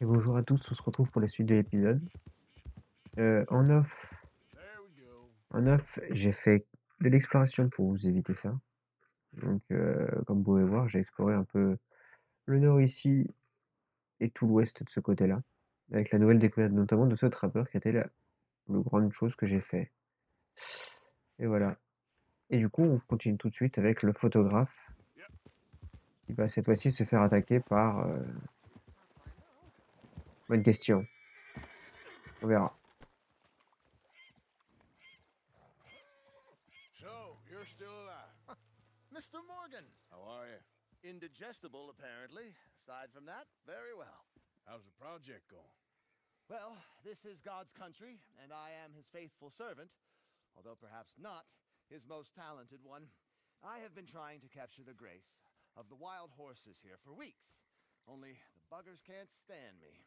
Et bonjour à tous, on se retrouve pour la suite de l'épisode. En off, j'ai fait de l'exploration pour vous éviter ça. Donc, comme vous pouvez voir, j'ai exploré un peu le nord ici et tout l'ouest de ce côté-là, avec la nouvelle découverte notamment de ce trappeur qui était la plus grande chose que j'ai fait. Et voilà. Et du coup, on continue tout de suite avec le photographe qui va cette fois-ci se faire attaquer par... Bonne question. On verra. So, you're still alive. Mr. Morgan! How are you? Indigestible, apparently. Aside from that, very well. How's the project going? Well, this is God's country, and I am his faithful servant, although perhaps not his most talented one. I have been trying to capture the grace of the wild horses here for weeks. Only the buggers can't stand me.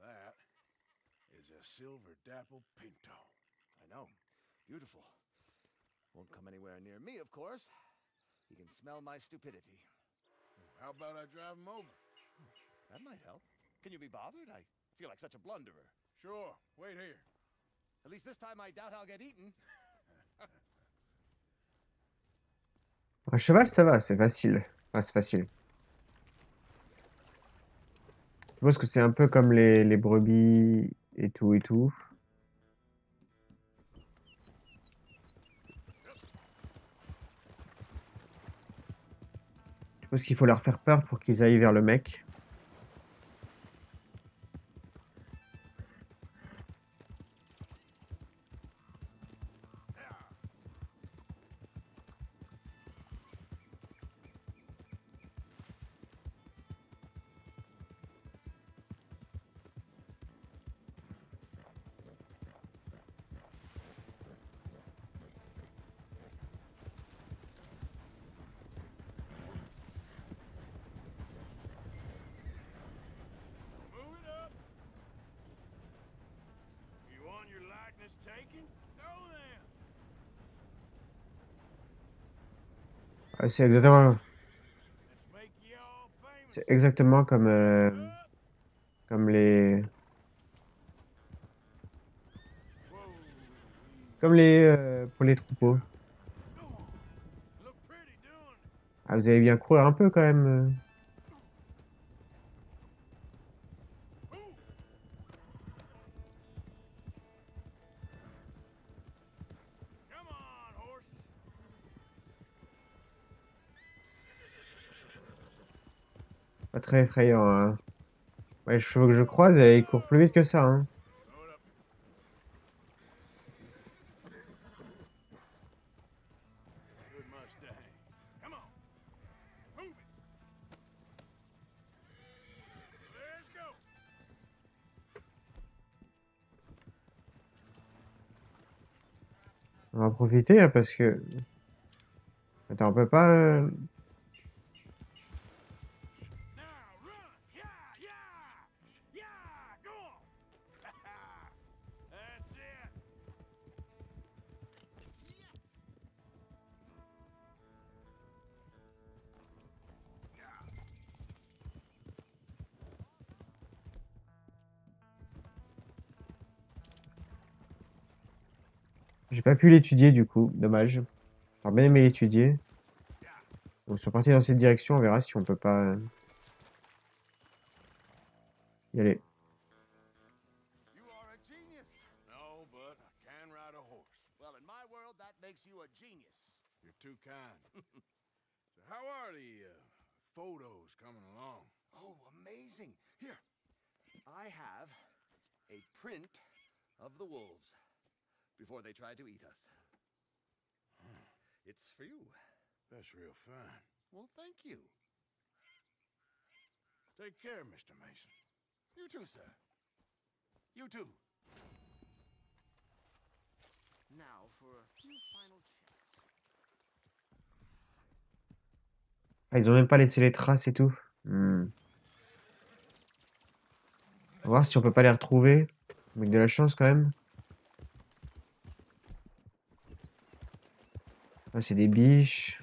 That is a silver dapple pinto. I know. Beautiful. Won't come anywhere near me, of course. He can smell my stupidity. How about I drive him over? That might help. Can you be bothered? I feel like such a blunderer. Sure, wait here. At least this time I doubt I'll get eaten. Un cheval, ça va, c'est facile. Enfin, c'est facile. Je pense que c'est un peu comme les brebis et tout et tout. Je pense qu'il faut leur faire peur pour qu'ils aillent vers le mec. Move it up. You want your likeness taken? Go then. Ah, c'est exactement, Let's make you all famous. c'est exactement comme les, Whoa. comme les pour les troupeaux. Go on. Look pretty doing it. Ah, vous allez bien courir un peu quand même. Ooh. Come on, horses. Pas très effrayant, hein. Ouais, les chevaux que je croise, ils courent plus vite que ça, hein. Slow it up. Good Mustang. Come on. Move it. Let's go. On va en profiter hein, parce que... Attends, on peut pas... Now run. Yeah, yeah. Yeah, go on. That's it. J'ai pas pu l'étudier du coup, dommage. J'aurais bien aimé l'étudier. Donc si on partit dans cette direction, on verra si on peut pas y aller. You are a genius. No, but I can ride a horse. Well, in my world, that makes you a genius. You're too kind. So how are the photos coming along? Oh, amazing. Here, I have a print of the wolves before they tried to eat us. It's for you. That's real fine. Well, thank you. Take care, Mr. Mason. You too, sir. You too. Now for a few final checks. Ah, ils ont même pas laissé les traces et tout. On va voir si on peut pas les retrouver. Avec de la chance quand même. Ah, c'est des biches.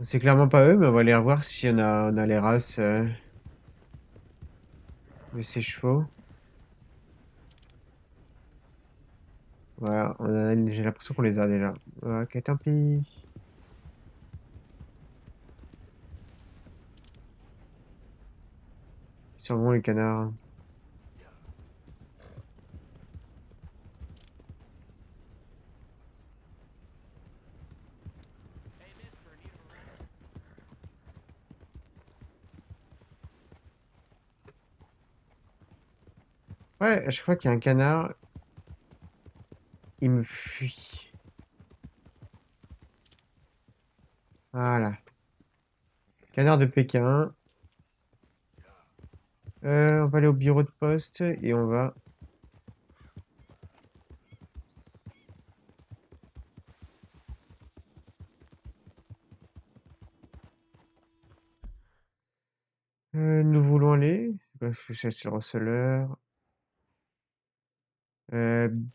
C'est clairement pas eux, mais on va aller revoir si on a les races de ces chevaux. Voilà, j'ai l'impression qu'on les a déjà. Ok, tant pis. Sûrement les canards. Ouais, je crois qu'il y a un canard. Il me fuit. Voilà. Canard de Pékin. On va aller au bureau de poste et on va... nous voulons aller... Parce que ça, c'est le receleur.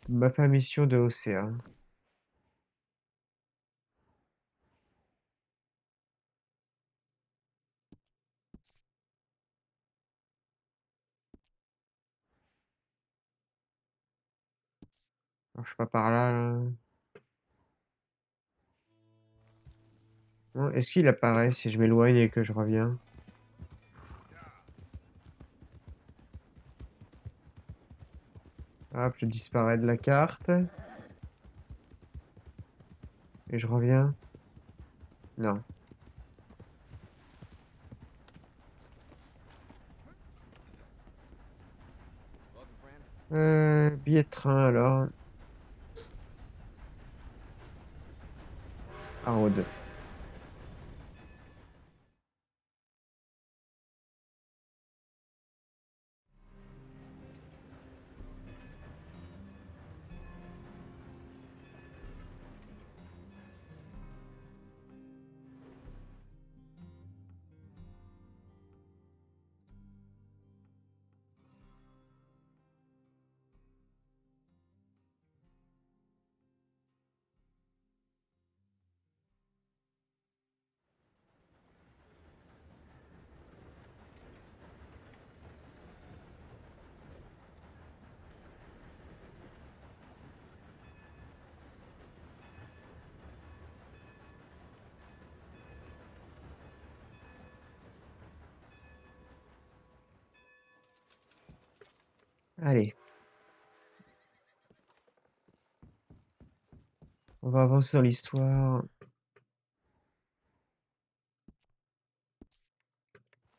Ma fait mission de Océan. Alors, je suis pas par là, là. Non, est-ce qu'il apparaît si je m'éloigne et que je reviens? Hop, je disparais de la carte. Et je reviens. Non. Billet de train alors. À Rhodes. Allez. On va avancer dans l'histoire.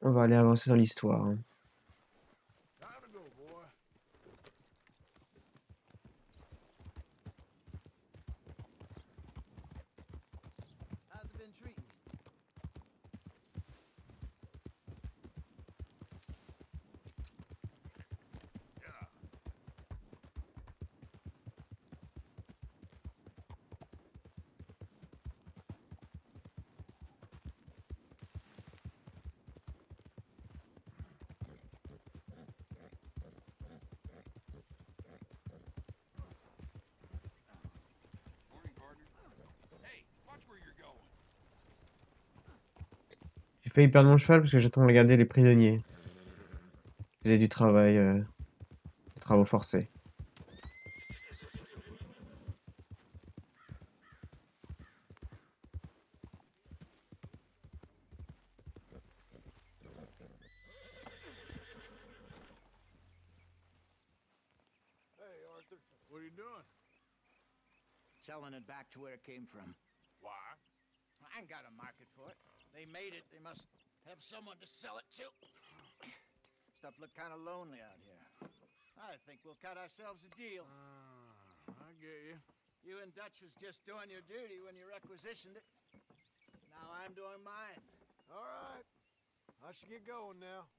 On va aller avancer dans l'histoire. Hein. Time to go, boy. How's it been treating you? Morning, partner. Hey, watch where you're going. J'ai failli perdre mon cheval parce que j'attends de regarder les prisonniers. Ils faisaient du travail, des travaux forcés. Hey, Arthur. What are you doing? Selling it back to where it came from. Why? I ain't got a market for it. They made it. They must have someone to sell it to. Stuff look kind of lonely out here. I think we'll cut ourselves a deal. I get you. You and Dutch was just doing your duty when you requisitioned it. Now I'm doing mine. All right. I should get going now.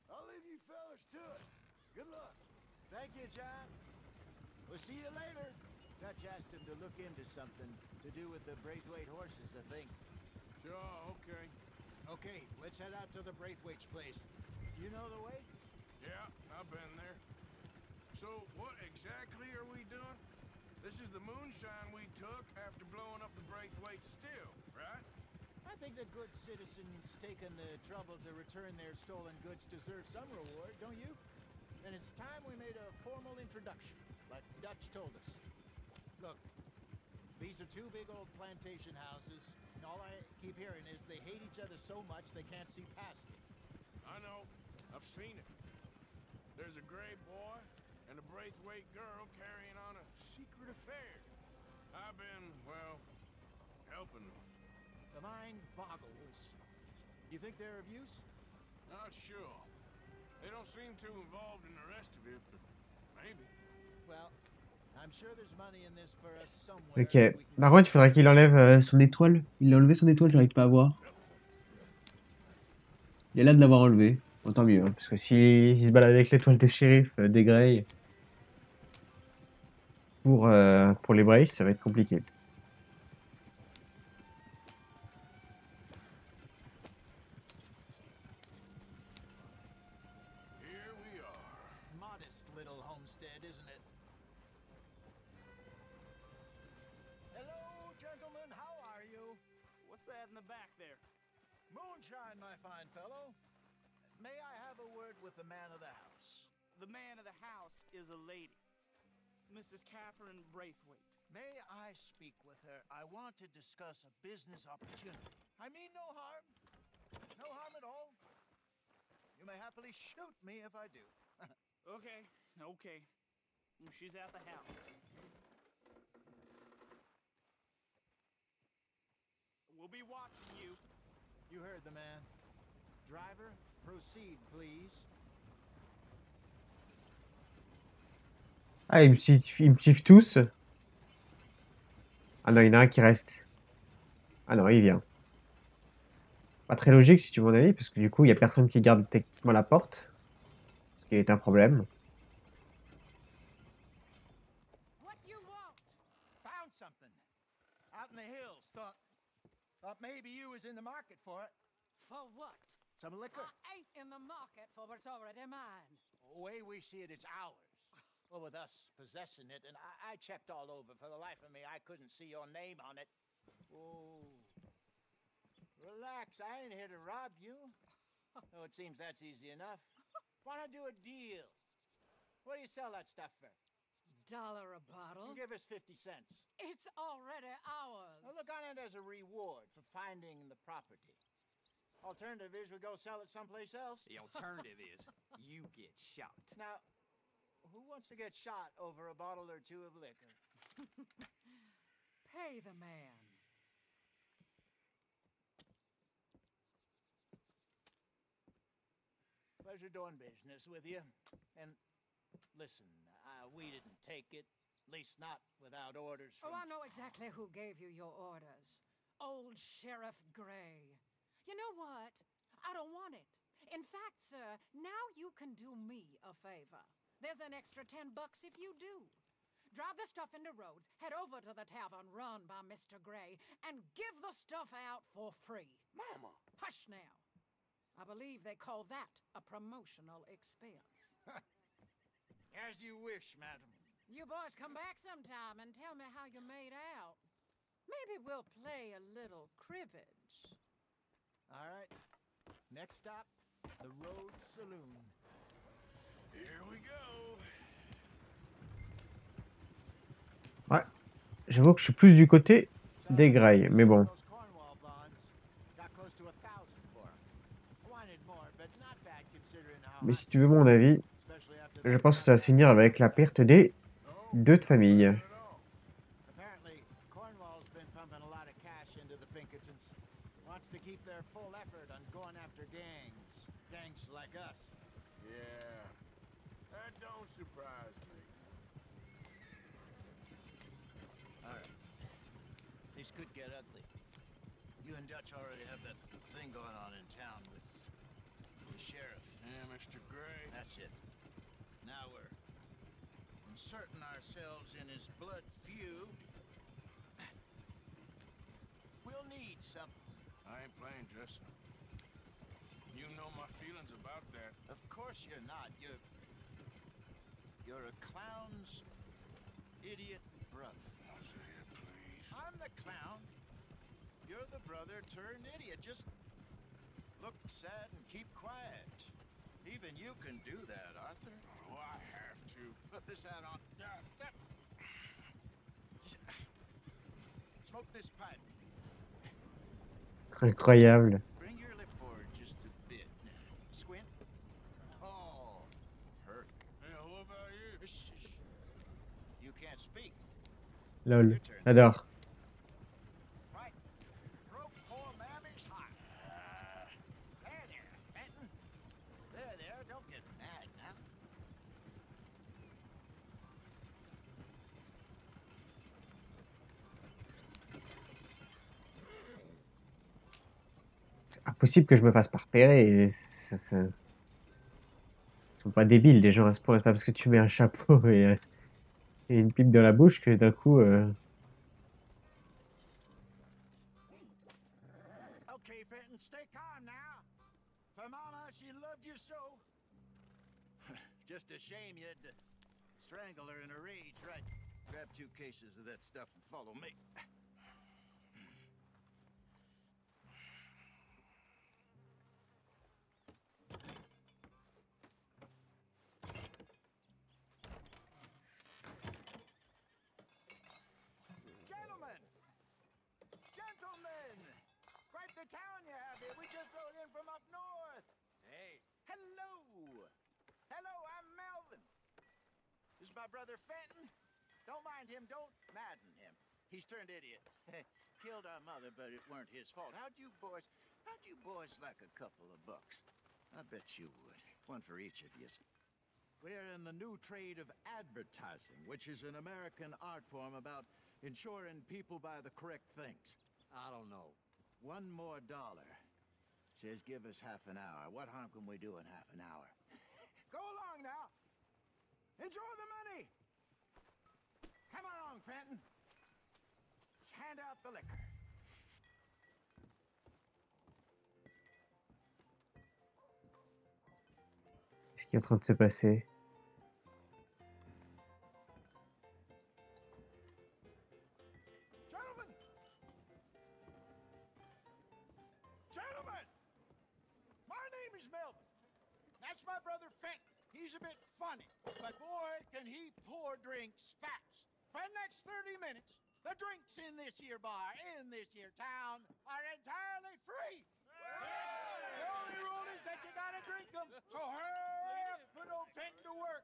I'll leave you fellas to it. Good luck. Thank you, John. We'll see you later. Dutch asked him to look into something to do with the Braithwaite horses, I think. Sure, okay. Okay, let's head out to the Braithwaite's place. You know the way? Yeah, I've been there. So, what exactly are we doing? This is the moonshine we took after blowing up the Braithwaite still, right? I think that good citizens taking the trouble to return their stolen goods deserve some reward, don't you? And it's time we made a formal introduction, like Dutch told us. Look, these are two big old plantation houses, and all I keep hearing is they hate each other so much they can't see past it. I know. I've seen it. There's a gray boy and a Braithwaite girl carrying on a secret affair. I've been, well, helping them. The mind boggles. You think they're of use? Not sure. They don't seem too involved in the rest of it, but maybe. Well, I'm sure there's money in this for us somewhere. Ok. We can Par contre, il faudrait qu'il enlève son étoile. Il a enlevé son étoile, j'arrive pas à voir. Il a l'air de l'avoir enlevé. Bon, tant mieux, hein, parce que s'il se balade avec l'étoile des shérifs des Grey pour les Braves, ça va être compliqué. Here we are. Modest little homestead, isn't it? Hello, gentlemen. How are you? What's that in the back there? Moonshine, my fine fellow. May I have a word with the man of the house? The man of the house is a lady, Mrs. Catherine Braithwaite. May I speak with her? I want to discuss a business opportunity. I mean no harm. No harm at all. You may happily shoot me if I do. Okay. She's at the house. We'll be watching you. You heard the man. Driver, proceed, please. Ah, ils me sifflent tous. Ah non, il y en a un qui reste. Ah non, il vient. Pas très logique si tu veux mon avis, parce que du coup, il n'y a personne qui garde techniquement la porte. Ce qui est un problème. What you want? Found something. Out in the hills. Thought maybe you was in the market for it. For what? Some liquor. I ain't in the market for what's already mine. The way we see it, it's ours. Well, with us possessing it, and I checked all over. For the life of me, I couldn't see your name on it. Oh. Relax, I ain't here to rob you. Oh, it seems that's easy enough. Why not do a deal? What do you sell that stuff for? $1 a bottle? Give us 50 cents. It's already ours. Now look on it as a reward for finding the property. Alternative is we go sell it someplace else. The alternative is you get shot. Now, who wants to get shot over a bottle or two of liquor? Pay the man. Pleasure doing business with you. And listen, we didn't take it. At least not without orders from... Oh, I know exactly who gave you your orders. Old Sheriff Gray. You know what? I don't want it. In fact, sir, now you can do me a favor. There's an extra $10 if you do. Drive the stuff into Rhodes, head over to the tavern run by Mr. Gray, and give the stuff out for free. Mama! Hush now. I believe they call that a promotional expense. As you wish, madam. You boys come back sometime and tell me how you made out. Maybe we'll play a little cribbage. All right. Next stop, the Rhodes Saloon. Here we go. Ouais. J'avoue que je suis plus du côté des Grey, mais bon. Those Cornwall bonds got close to 1,000 for 'em. Wanted more, but not bad considering how Mais hot, si tu veux mon avis, especially after je the pense que ça va se finir avec la perte des deux de famille. Apparently, Cornwall's been pumping a lot of cash into the Pinkertons. Wants to keep their full effort on going after gangs. Gangs like us. Yeah, that don't surprise me. All right. This could get ugly. You and Dutch already have that thing going on in town with the sheriff. Yeah, Mr. Gray. That's it. Now we're inserting ourselves in his blood feud. We'll need something. I ain't playing, Jesse. You know my feelings about that. Of course you're not. You're a clown's idiot brother. found. You're the brother turned idiot. Just look sad and keep quiet. Even you can do that, Arthur. Oh, I have to. Put this hat on. Smoke this pipe. Incroyable. Bring your lip forward just a bit. Squint. Oh, perfect. Yeah, what about you? Shh, shh. You can't speak. Lol. Your turn. J'adore. Right. Broke poor mammy's heart. There, Fenton. There. Don't get mad now. C'est impossible que je me fasse pas repérer. Ils sont pas débiles, les gens à ce point. C'est pas parce que tu mets un chapeau et une pipe dans la bouche que d'un coup. Okay, Fenton, stay calm now. For Mama, she loved you so. Just a shame you had to strangle her in a rage, right? Grab 2 cases of that stuff and follow me. Gentlemen! Quite the town you have here. We just rode in from up north. Hey. Hello. I'm Melvin. This is my brother Fenton. Don't mind him. Don't madden him. He's turned idiot. Killed our mother, but it weren't his fault. How'd you boys like a couple of bucks? I bet you would. One for each of you. We're in the new trade of advertising, which is an American art form about ensuring people buy the correct things. I don't know. $1 more. Says give us half an hour. What harm can we do in half an hour? Go along now. Enjoy the money. Come along, Fenton. Let's hand out the liquor. Qu'est-ce qui est en train de se passer? Gentlemen! My name is Melvin. That's my brother Fenton. He's a bit funny, but boy, can he pour drinks fast. For the next 30 minutes, the drinks in this here bar, in this here town, are entirely free. The only rule is that you gotta drink them. So hurry up, put old Fenton to work.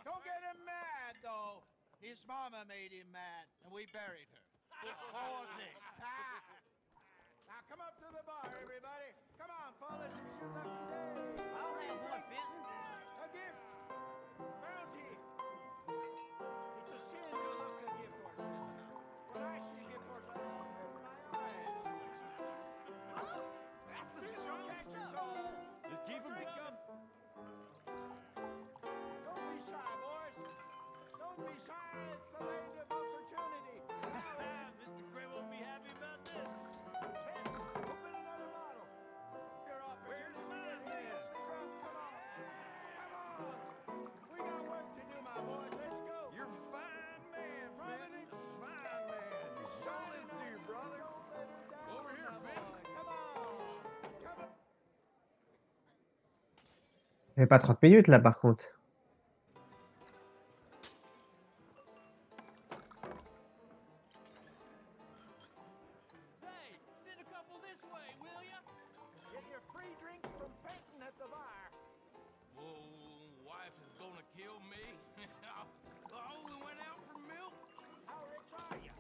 Don't get him mad, though. His mama made him mad, and we buried her. Poor thing. Now come up to the bar, everybody. Come on, fellas, it's your lucky day. I'll have one, Fenton. A gift. Bounty. It's a sin to look a gift horse in the mouth. When I see a gift horse, I open my eyes. That's some See, strong catch your stuff. soul. Just keep 'em Drink coming. 'em. Don't be shy, boys. Don't be shy. It's the land of opportunity. Now it's Mr. Gray won't be happy about this. open another bottle. Your opportunity. Where's the man? Come on. Come on. We got work to do, my boys. Let's go. You're a fine man, Fenton. Fine man. You show this to your brother. Don't let her down, Over here, my Fenton. boy. Come on. Come on. Il n'y avait pas 30 minutes là par contre. Hey, send a couple this way, will ya? Get your free drinks from Fenton at the bar. Whoa, wife is gonna kill me. I only went out for milk. How rich are you?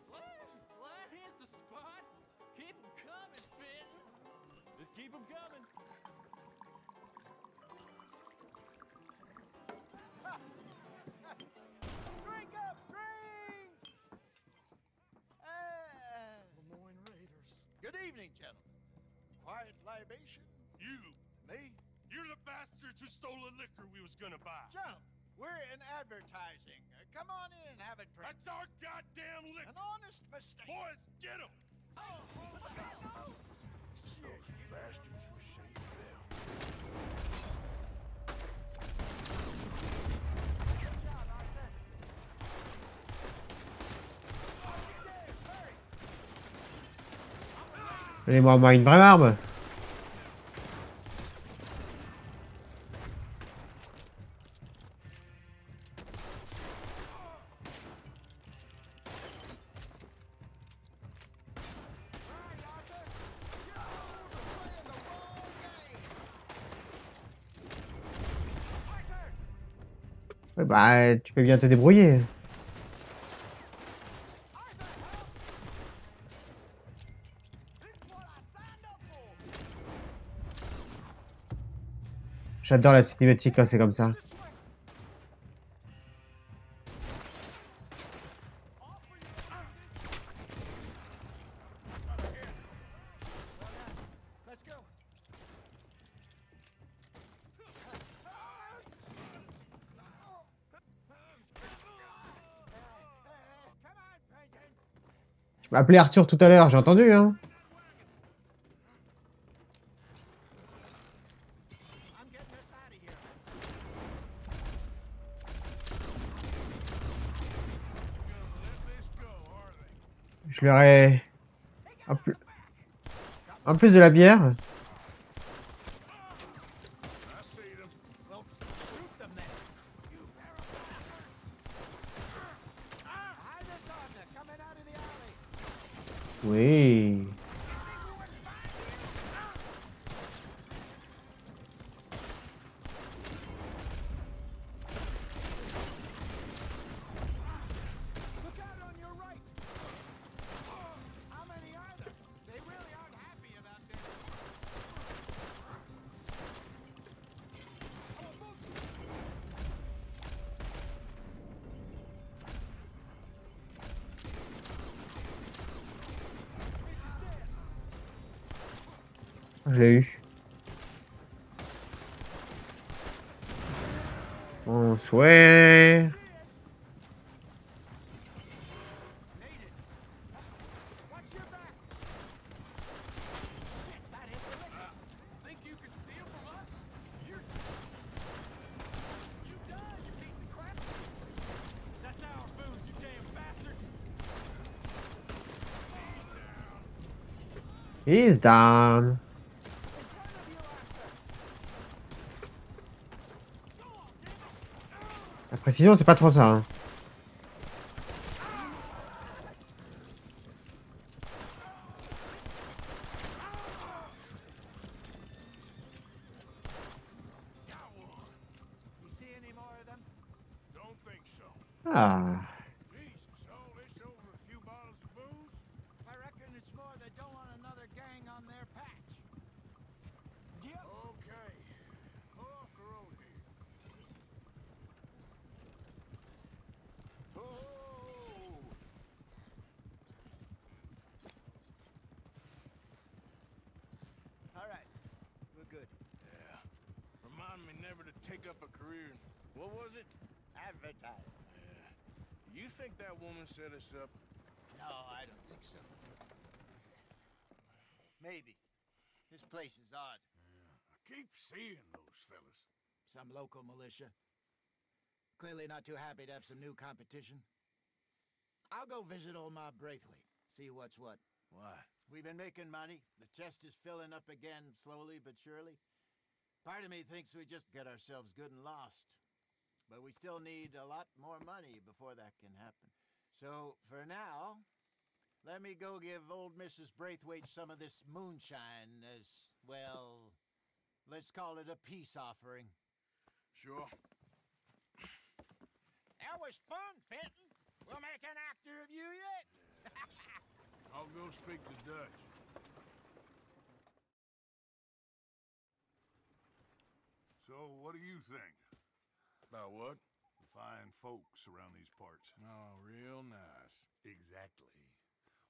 Well, that hit the spot. Keep 'em coming, Fenton. Just keep 'em coming. Drink up, drink! Lemoyne Raiders. Good evening, gentlemen. Quiet libation? You! Me? You're the bastards who stole the liquor we was gonna buy. Gentlemen, we're in advertising. Come on in and have a drink. That's our goddamn An liquor! honest mistake. Boys, get him! Those bastards from Shadysville. Good job, Arthur. Donnez-moi une vraie arme. Ouais, bah, tu peux bien te débrouiller. J'adore la cinématique quand c'est comme ça. Tu m'as appelé Arthur tout à l'heure, j'ai entendu, hein. Je leur ai... En plus de la bière... Oui. Je l'ai eu. Bonsoir. He's down. La précision, c'est pas trop ça. Hein. Ah. Take up a career in, what was it? Advertising. Yeah. You think that woman set us up? No, I don't think so. Maybe. This place is odd. Yeah. I keep seeing those fellas. Some local militia. Clearly not too happy to have some new competition. I'll go visit old Ma Braithwaite, see what's what. Why? We've been making money. The chest is filling up again, slowly but surely. Part of me thinks we just get ourselves good and lost. But we still need a lot more money before that can happen. So, for now, let me go give old Mrs. Braithwaite some of this moonshine as, well, let's call it a peace offering. Sure. That was fun, Fenton. We'll make an actor of you yet. I'll go speak to Dutch. So, what do you think? About what? The fine folks around these parts. Oh, real nice. Exactly.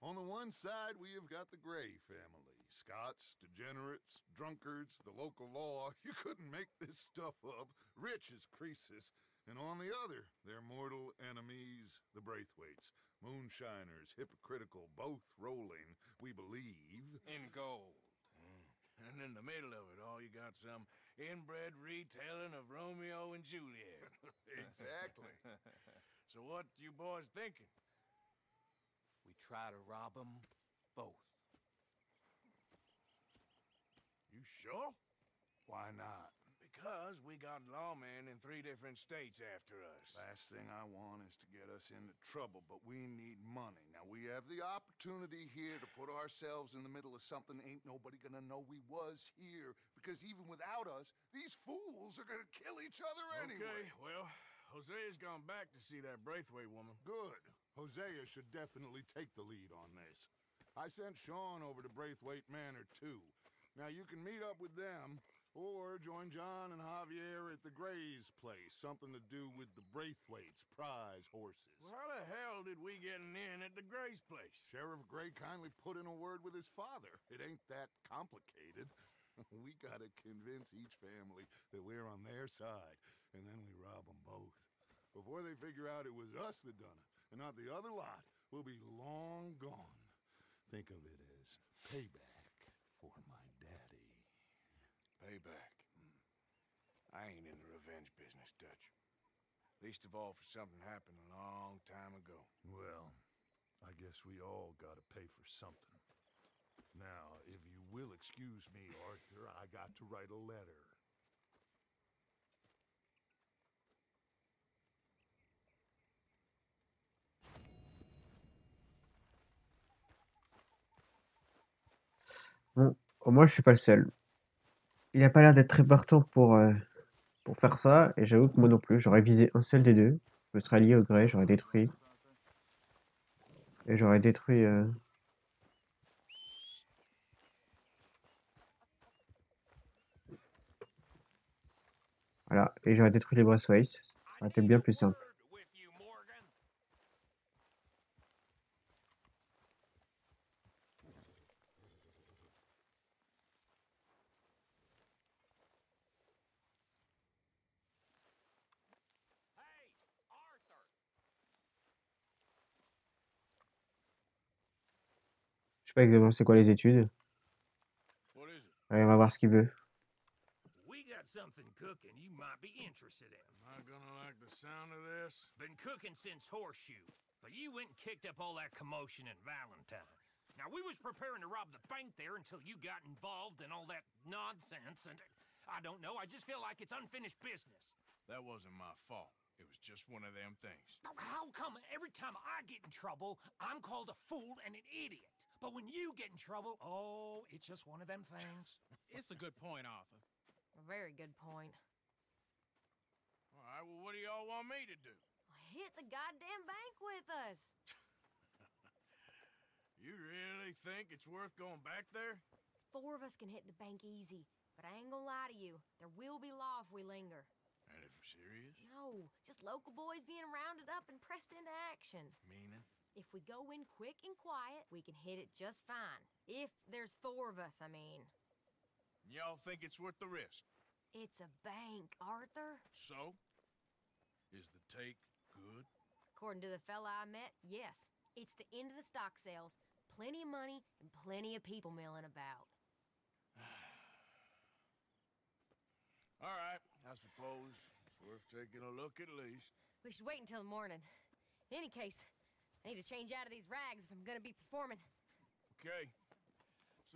On the one side, we have got the Gray family. Scots, degenerates, drunkards, the local law. You couldn't make this stuff up. Rich as Croesus. And on the other, their mortal enemies, the Braithwaites. Moonshiners, hypocritical, both rolling, we believe... in gold. And in the middle of it all, you got some inbred retelling of Romeo and Juliet. Exactly. So what you boys thinking? We try to rob them both. You sure? Why not? Because we got lawmen in 3 different states after us. Last thing I want is to get us into trouble, but we need money. Now, we have the opportunity here to put ourselves in the middle of something ain't nobody gonna know we was here. Because even without us, these fools are gonna kill each other anyway. Okay, well, Hosea's gone back to see that Braithwaite woman. Good. Hosea should definitely take the lead on this. I sent Sean over to Braithwaite Manor, too. Now, you can meet up with them, or join John and Javier at the Gray's place. Something to do with the Braithwaite's prize horses. Well, how the hell did we get in at the Gray's place? Sheriff Gray kindly put in a word with his father. It ain't that complicated. We gotta convince each family that we're on their side, and then we rob them both. Before they figure out it was us that done it, and not the other lot, we'll be long gone. Think of it as payback for my daddy. Payback. I ain't in the revenge business, Dutch. Least of all for something happened a long time ago. Well, I guess we all gotta pay for something. Now, if you will excuse me, Arthur, I got to write a letter. Bon, au moins, je suis pas le seul. Il a pas l'air d'être très partant pour faire ça, et j'avoue que moi non plus. J'aurais visé un seul des deux. Je serais allié au Grey, j'aurais détruit. Et j'aurais détruit... Voilà, et j'aurais détruit les Braithwaite. Ça aurait été bien plus simple. Je sais pas exactement c'est quoi les études. What is it? Allez, on va voir ce qu'il veut. We got something cooking you might be interested in. Am I gonna like the sound of this? Been cooking since Horseshoe, but you went and kicked up all that commotion in Valentine. Now, we was preparing to rob the bank there until you got involved in all that nonsense, and I don't know, I just feel like it's unfinished business. That wasn't my fault. It was just one of them things. How come every time I get in trouble, I'm called a fool and an idiot? But when you get in trouble, oh, it's just one of them things. It's a good point, Arthur. A very good point. All right, well, what do y'all want me to do? Hit the goddamn bank with us. You really think it's worth going back there? 4 of us can hit the bank easy, but I ain't gonna lie to you. There will be law if we linger. And if we're serious? No, just local boys being rounded up and pressed into action. Meaning? If we go in quick and quiet, we can hit it just fine. If there's 4 of us, I mean. Y'all think it's worth the risk? It's a bank, Arthur. So? Is the take good? According to the fella I met, yes. It's the end of the stock sales. Plenty of money and plenty of people milling about. All right, I suppose it's worth taking a look at least. We should wait until the morning. In any case, I need to change out of these rags if I'm gonna be performing. Okay.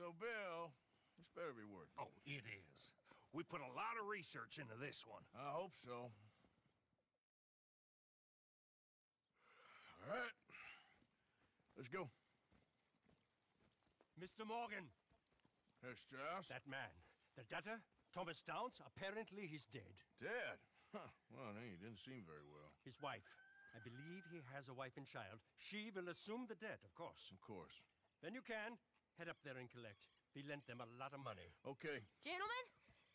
So, Bill, this better be worth it. Oh, it is. We put a lot of research into this one. I hope so. All right. Let's go. Mr. Morgan. Herr Strauss? That man. The debtor, Thomas Downs, apparently he's dead. Dead? Huh. Well, he didn't seem very well. His wife. I believe he has a wife and child. She will assume the debt, of course. Of course. When you can, head up there and collect. We lent them a lot of money. Okay. Gentlemen,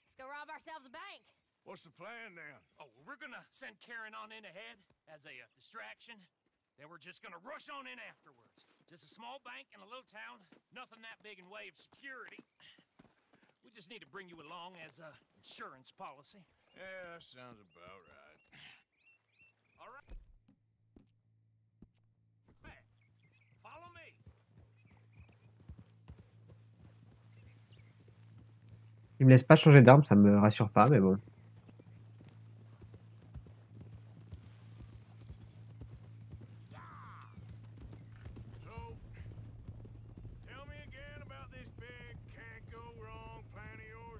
let's go rob ourselves a bank. What's the plan, then? Oh, we're gonna send Karen on in ahead as a distraction. Then we're just gonna rush on in afterwards. Just a small bank in a little town. Nothing that big in way of security. We just need to bring you along as a insurance policy. Yeah, that sounds about right. All right. Hey, follow me. Il me laisse pas changer d'arme, ça me rassure pas, mais bon. So, tell me again about this big can't go wrong plan of yours.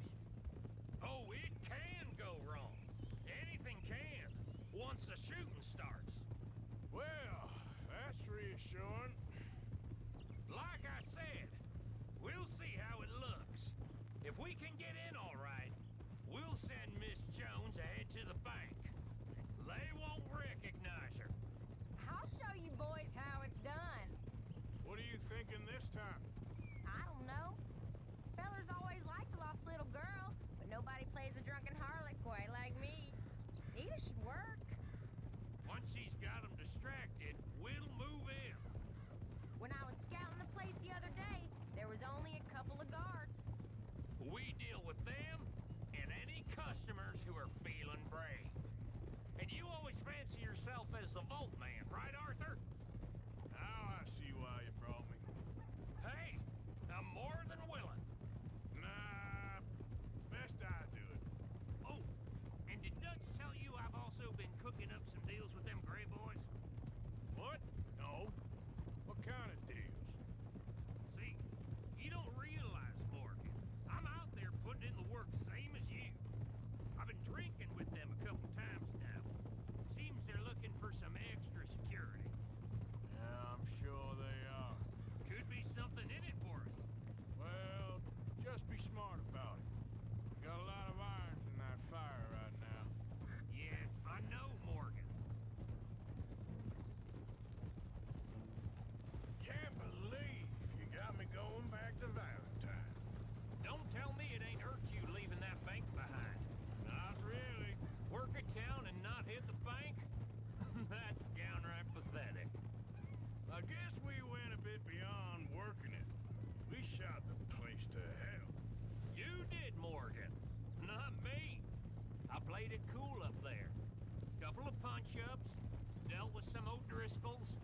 reassuring. Like I said, we'll see how it looks. If we can get in all right, we'll send Miss Jones ahead to the bank. They won't recognize her. I'll show you boys how it's done. What are you thinking this time? I don't know. Fellers always like the lost little girl, but nobody plays a drunken harlot quite like me. Nita should work. Once she's got them distracted, we'll move in. When I was scouting the place the other day, there was only a couple of guards. We deal with them and any customers who are feeling brave. And you always fancy yourself as the Vault Man, right, Arthur? Now I see why you brought me. Hey, I'm more than willing. Nah, best I do it. Oh, and did Dutch tell you I've also been cooking up some deals with them Gray boys? What? No. What kind of deals? See, you don't realize, Morgan. I'm out there putting in the work same as you. I've been drinking with them a couple times now. Seems they're looking for some extra security. Yeah, I'm sure they are. Could be something in it for us. Well, just be smart about it. Got a lot of irons in that fire right now. Yes, I know, Morgan. Can't believe you got me going back to Valentine. Don't tell me it ain't hurt you leaving that bank behind. Not really. Work a town and not hit the bank? That's downright pathetic. I guess we went a bit beyond working it. We shot the place to hell. You did, Morgan. Not me. I played it cool up there. Couple of punch-ups, dealt with some O'Driscolls.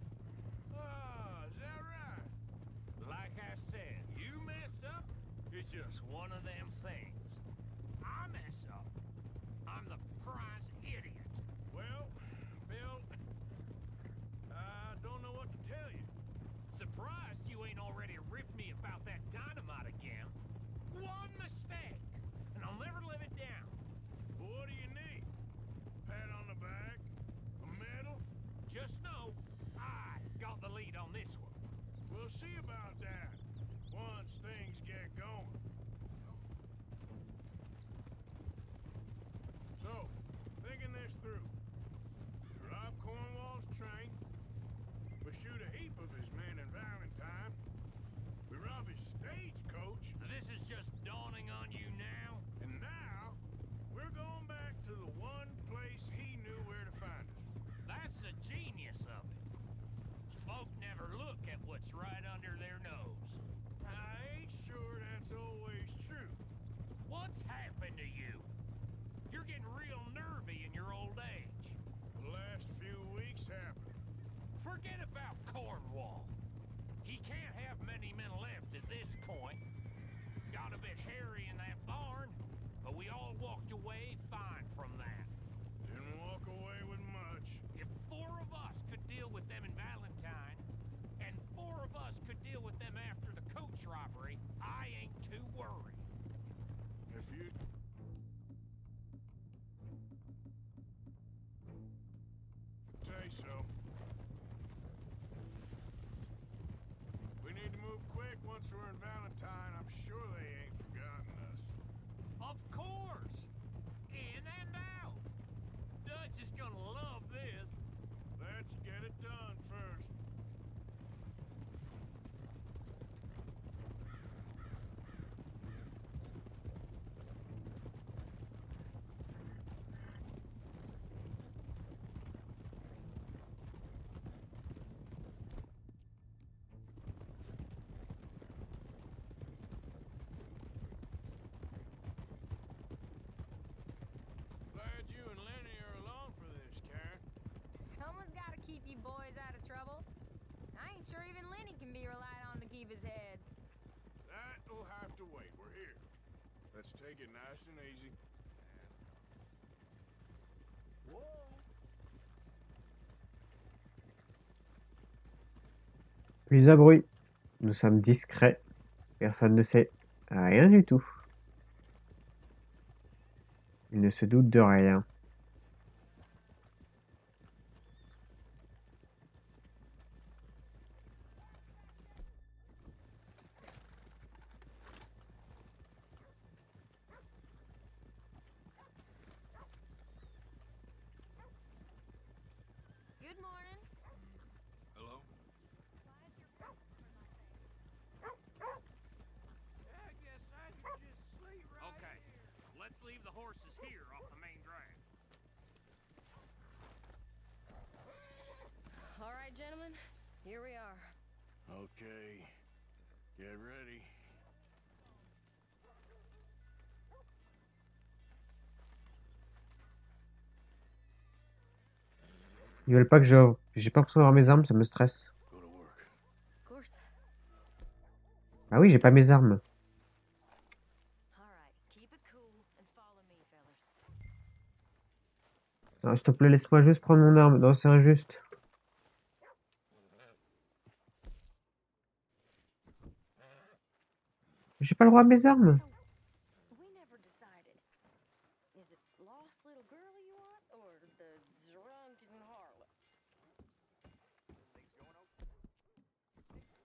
Ah, is that right? Like I said, you mess up, it's just one of them things. I mess up, I'm the prize idiot. Well, Bill, I don't know what to tell you. Surprised you ain't already ripped me about that dynamite again. One mistake, and I'll never live it down. What do you need? Pat on the back? A medal? Just know, I got the lead on this one. We'll see about that once things get going. So, thinking this through. We rob Cornwall's train. We shoot a heap of his men in Valentine. We rob his stagecoach. This is just dawning on you now. And now, we're going back to the one place he knew where to find us. That's the genius of it. Folk never look at what's right under their nose. I ain't sure that's always true. What's happened to you? You're getting real nervy in your old age. The last few weeks happened. Forget about Cornwall. He can't have many men left at this point. Got a bit hairy in that barn, but we all walked away fine from that. Didn't walk away with much. If 4 of us could deal with them in Valentine, and 4 of us could deal with them after the coach robbery, I ain't too worried. If you... say so. We need to move quick once we're in Valentine. I'm sure they ain't forgotten us. Of course! In and out! Dutch is gonna love this. Let's get it done first. Glad you and Lenny are along for this, Karen. Someone's got to keep you boys out of trouble. I ain't sure even Lenny can be relied on to keep his head. That'll have to wait. We're here. Let's take it nice and easy. Plus à bruit. Nous sommes discrets. Personne ne sait rien du tout. Il ne se doute de rien. Good morning. Hello? I guess I could just sleep right Okay, let's leave the horses here off the main drag. All right, gentlemen, here we are. Okay. Get ready. Ils veulent pas que j'ai pas l'impression d'avoir mes armes, ça me stresse. Go to work. Of course. Ah oui, j'ai pas mes armes. All right, keep it cool and follow me, fellas. Non, s'il te plaît, laisse-moi juste prendre mon arme. Non, c'est injuste. J'ai pas le droit à mes armes. We never decided. Is it lost little girl you want, or the drunken harlot?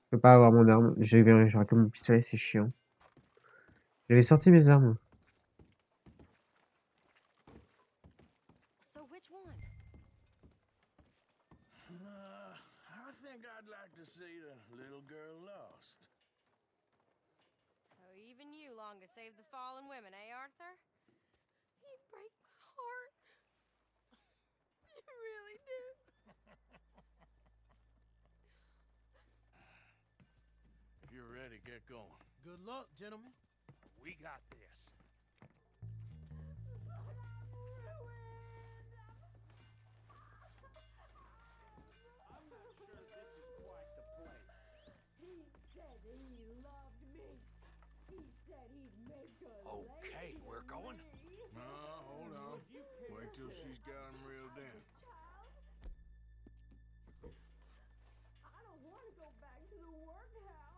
Je peux pas avoir mon arme. J'aurais que mon pistolet, c'est chiant. J'avais sorti mes armes. So which one? I think I'd like to see the little girl lost. So even you long to save the fallen women, eh, Arthur? You break my heart. You really do. If you're ready, get going. Good luck, gentlemen. We got this. Okay, we're going. Hold on. Wait till she's got him reeled in. I don't want to go back to the workhouse.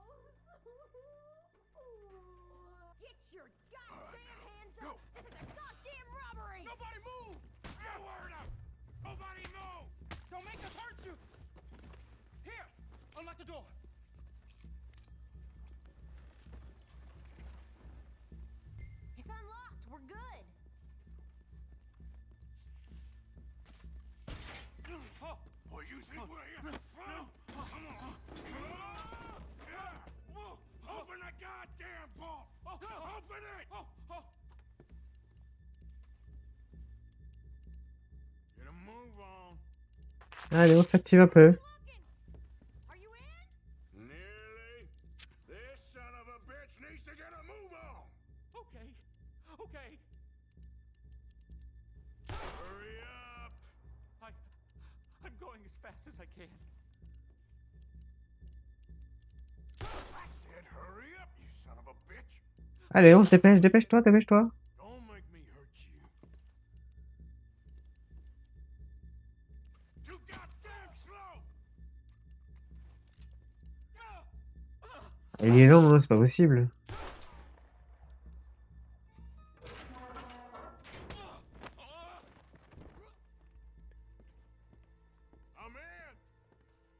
Get your goddamn hands up! This is a goddamn robbery! Nobody move! Get word up! Nobody move! Don't make us hurt you! Here! Unlock the door! It's unlocked. We're good. Oh! What you think we're here for fun? Come on. Open the goddamn vault! Open it! Get a move on. Allez, on s'active un peu. Are you in? Nearly. This son of a bitch needs to get a move on. Okay. Okay. Hurry up. I'm going as fast as I can. I said hurry up, you son of a bitch. Allez, on se dépêche, dépêche-toi, dépêche-toi. Don't make me hurt you. Too goddamn slow. Il est lent, hein, c'est pas possible. I'm in.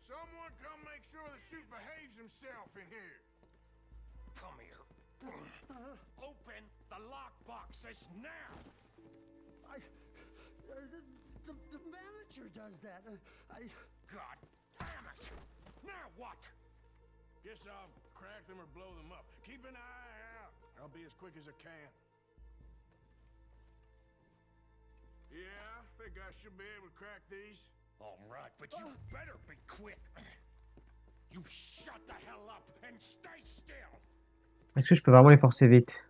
Someone come make sure the chute behaves himself in here. Come here. Open the lockboxes now! The manager does that. God damn it! Now what? Guess I'll crack them or blow them up. Keep an eye out. I'll be as quick as I can. Yeah, I think I should be able to crack these. All right, but you better be quick. You shut the hell up and stay still! Est-ce que je peux vraiment les forcer vite?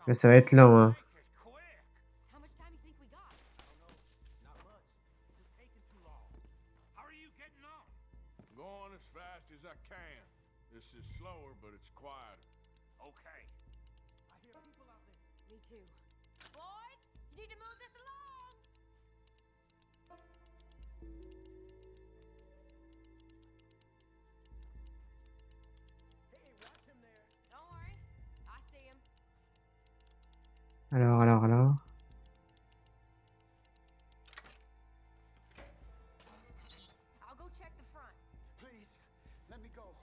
Mais ça va être lent, hein. How much time you think we got? Not much. This is taking too long. How are you getting on? Going as fast as I can. This is slower, but it's quieter. Okay. I hear people out there. Me too. Boys, you need to move this along. Alors. I'll go check the front. Please, let me go.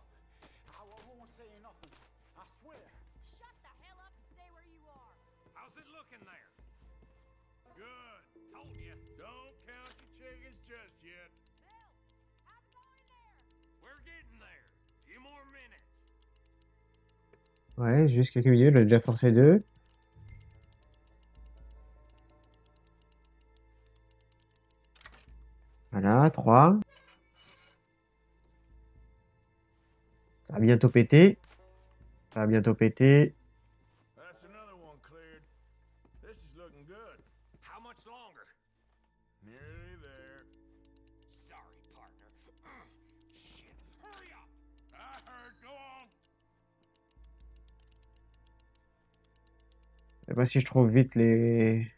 I won't say nothing. I swear. Shut the hell up and stay where you are. How's it looking there? Good. Told you. Don't count your chickens just yet. Bill, how's it going in there? We're getting there. Few more minutes. Ouais, juste quelques minutes, je l'ai déjà forcé 2. Voilà, 3. Ça va bientôt péter. Ça va bientôt péter. That's another one cleared. This is looking good. How much longer? Nearly there. Sorry, partner. Shit. Hurry up. I heard. Go on. Je sais pas si je trouve vite les...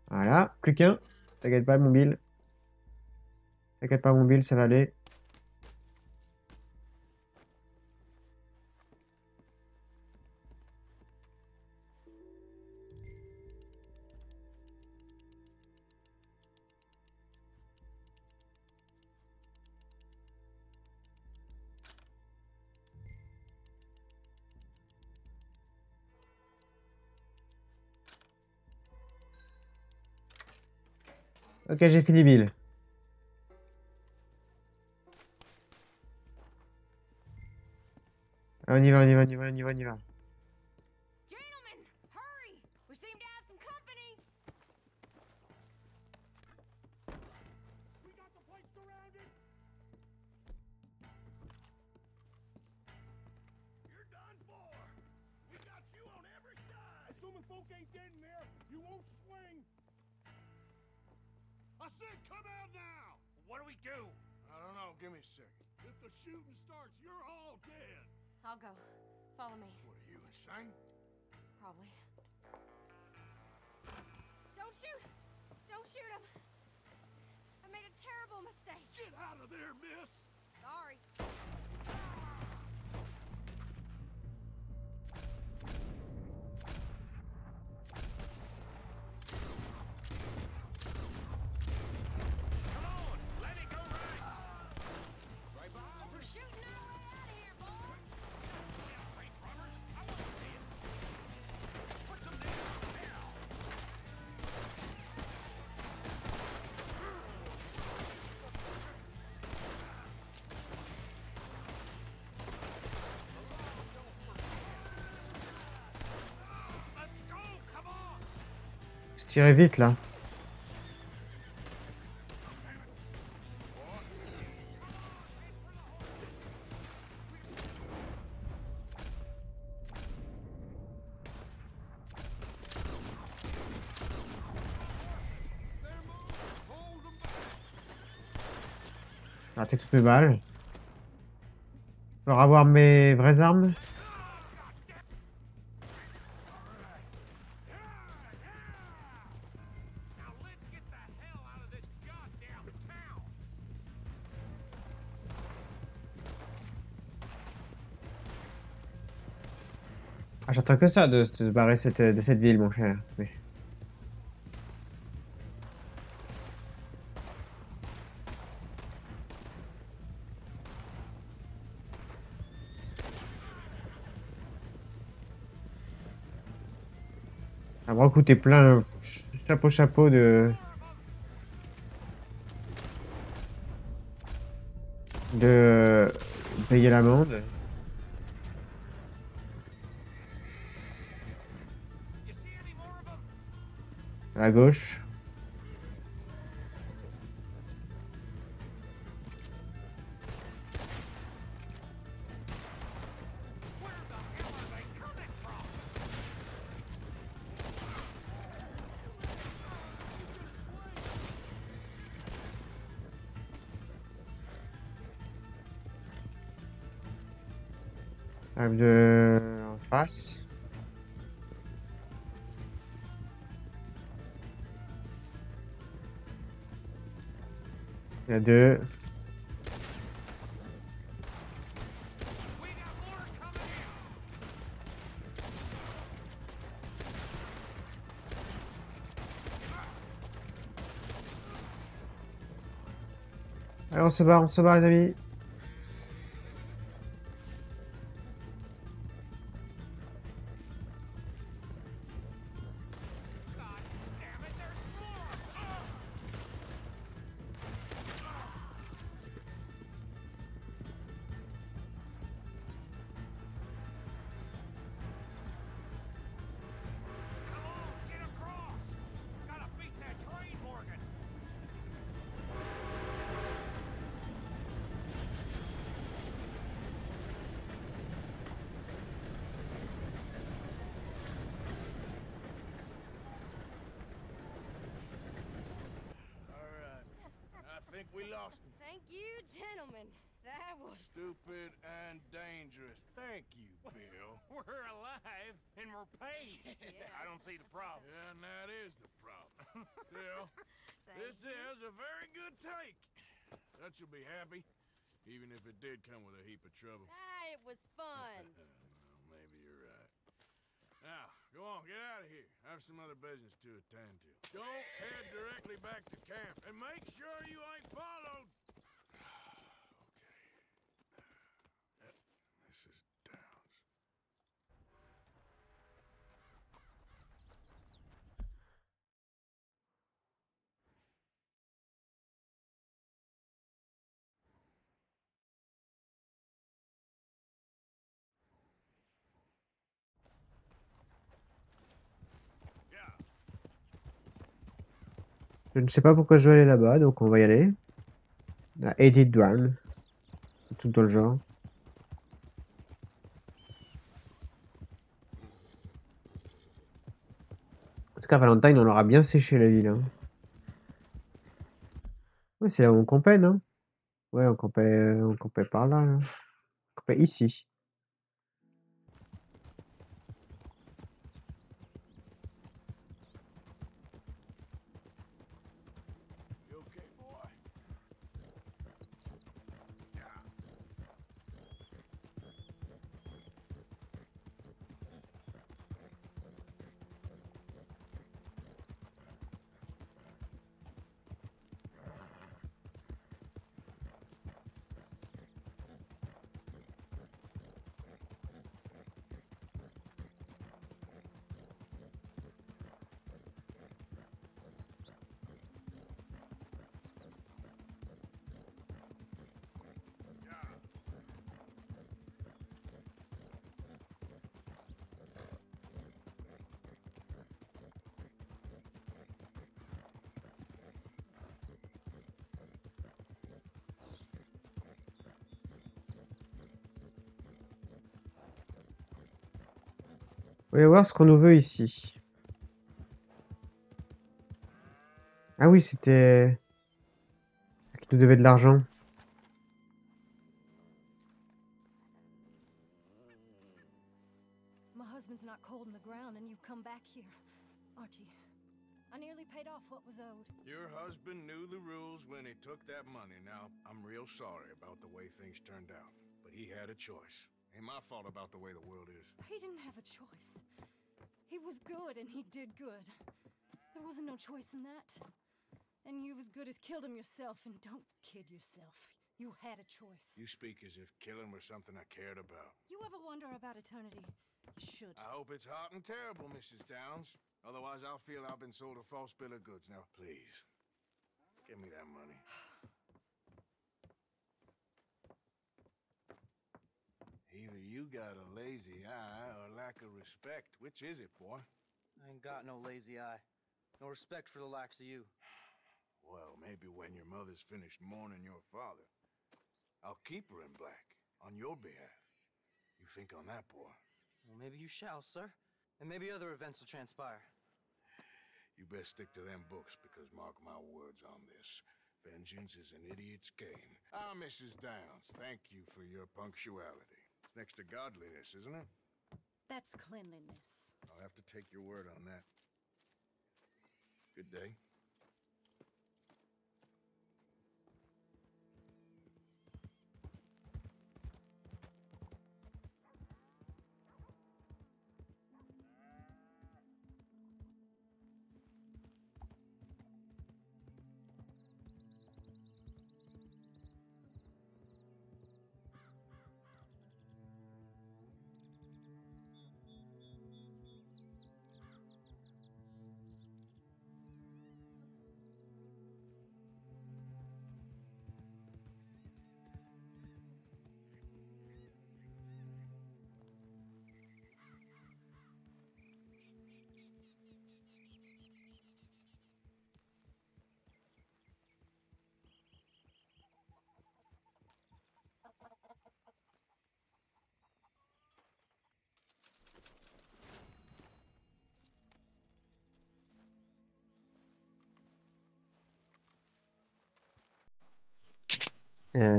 Voilà, plus qu'un. T'inquiète pas, mon Bill. T'inquiète pas, mon Bill, ça va aller. Ok, j'ai fini, Bill. On y va. Gentlemen, hurry! We seem to have some company. We got the place surrounded. You're done for. We got you on every side. Assuming folk ain't dead in there, you won't swing. I said come out now. What do we do? I don't know. Give me a second. If the shooting starts, you're all dead. I'll go. Follow me. What are you, insane? Probably. Don't shoot! Don't shoot him! I made a terrible mistake. Get out of there, miss. Sorry. Come on. Let it go right. We're shooting our way out of here, boys. Wait, runners. I want to see it. Put them down now. Let's go. Come on. Se tirer vite, là. J'ai raté toutes mes balles. Pour avoir mes vraies armes. Now let's get the hell out of this goddamn town. Ah, j'entends que ça de se barrer de cette ville, mon cher. Mais... Un bras coûté plein, chapeau de payer l'amende. You see any more of them? À la gauche. Where the hell are they coming from? Ça arrive de... en face. Il y a 2. Allez, on se barre les amis. Think we lost him. Thank you, gentlemen. That was Stupid and dangerous. Thank you, Bill. We're alive and we're paid. Yeah. I don't see the problem. Yeah, and that is the problem. Still, this is a very good take. Dutch will be happy, even if it did come with a heap of trouble. It was fun. Well, maybe you're right. Now, go on, get out of here. I have some other business to attend to. Don't head directly back to camp, and make sure you ain't followed. Okay. This is Downs. Je ne sais pas pourquoi je dois aller là-bas, donc on va y aller. Edit Dwan. Tout dans le genre. En tout cas, Valentine, on aura bien séché la ville. Hein. Ouais, c'est là où on campait, non? Ouais, on campait par là. On campait ici. You okay, boy? On va voir ce qu'on nous veut ici. Ah oui, c'était... qui nous devait de l'argent. My husband's not cold in the ground and you've come back here. Archie, I nearly paid off what was owed. Your husband knew the rules when he took that money. Now, I'm real sorry about the way things turned out. But he had a choice. Ain't my fault about the way the world is. He didn't have a choice. He was good and he did good. There wasn't no choice in that. And you've as good as killed him yourself, and don't kid yourself. You had a choice. You speak as if killing was something I cared about. You ever wonder about eternity? You should. I hope it's hot and terrible, Mrs. Downs. Otherwise, I'll feel I've been sold a false bill of goods. Now, please, give me that money. Either you got a lazy eye or lack of respect. Which is it, boy? I ain't got no lazy eye. No respect for the likes of you. Well, maybe when your mother's finished mourning your father, I'll keep her in black on your behalf. You think on that, boy? Well, maybe you shall, sir. And maybe other events will transpire. You best stick to them books, because mark my words on this. Vengeance is an idiot's game. Ah, Mrs. Downs, thank you for your punctuality. It's next to godliness, isn't it? That's cleanliness. I'll have to take your word on that. Good day.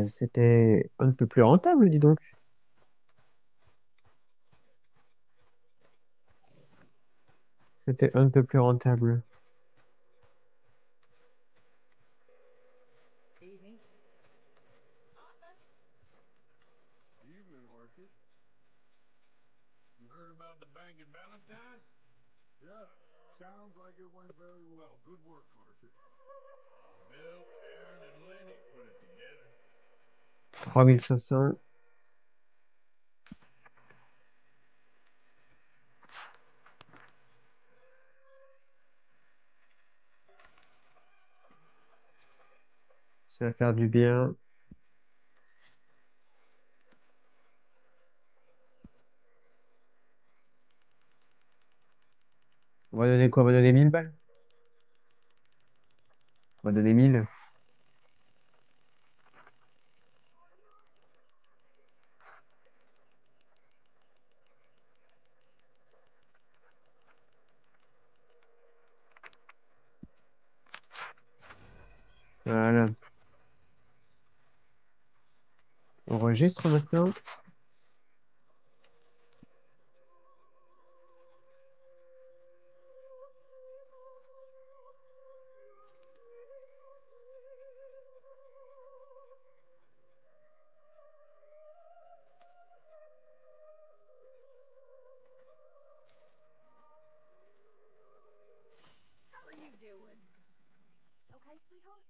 C'était un peu plus rentable, dis donc. C'était un peu plus rentable. Evening, Horsey. You heard about the banging Valentine? Yeah, sounds like it went very well. Good work, Horsey. Bill, Aaron, and Lenny put it together. 3500. Ça va faire du bien. On va donner quoi? On va donner 1000 balles? On va donner 1000. Voilà. On enregistre maintenant. How are you doing? Okay, sweetheart?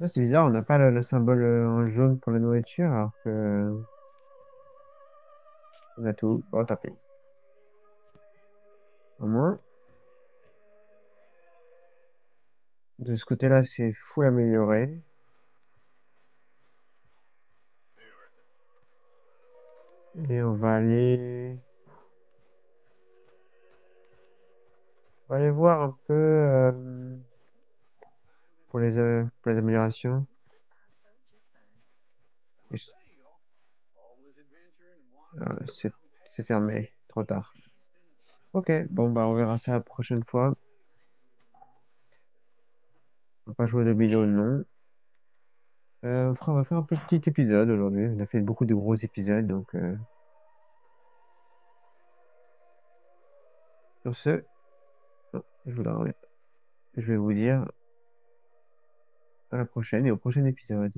Ah, c'est bizarre, on n'a pas le symbole en jaune pour la nourriture, alors que on a tout. Bon, tant pis. Au moins, de ce côté-là, c'est full amélioré. Et on va aller voir un peu pour les améliorations. Et je- c'est fermé, trop tard. Ok, bon bah on verra ça la prochaine fois. On va pas jouer de millions, non. On va faire un petit épisode aujourd'hui. On a fait beaucoup de gros épisodes, donc sur ce, non, je vais vous dire à la prochaine et au prochain épisode.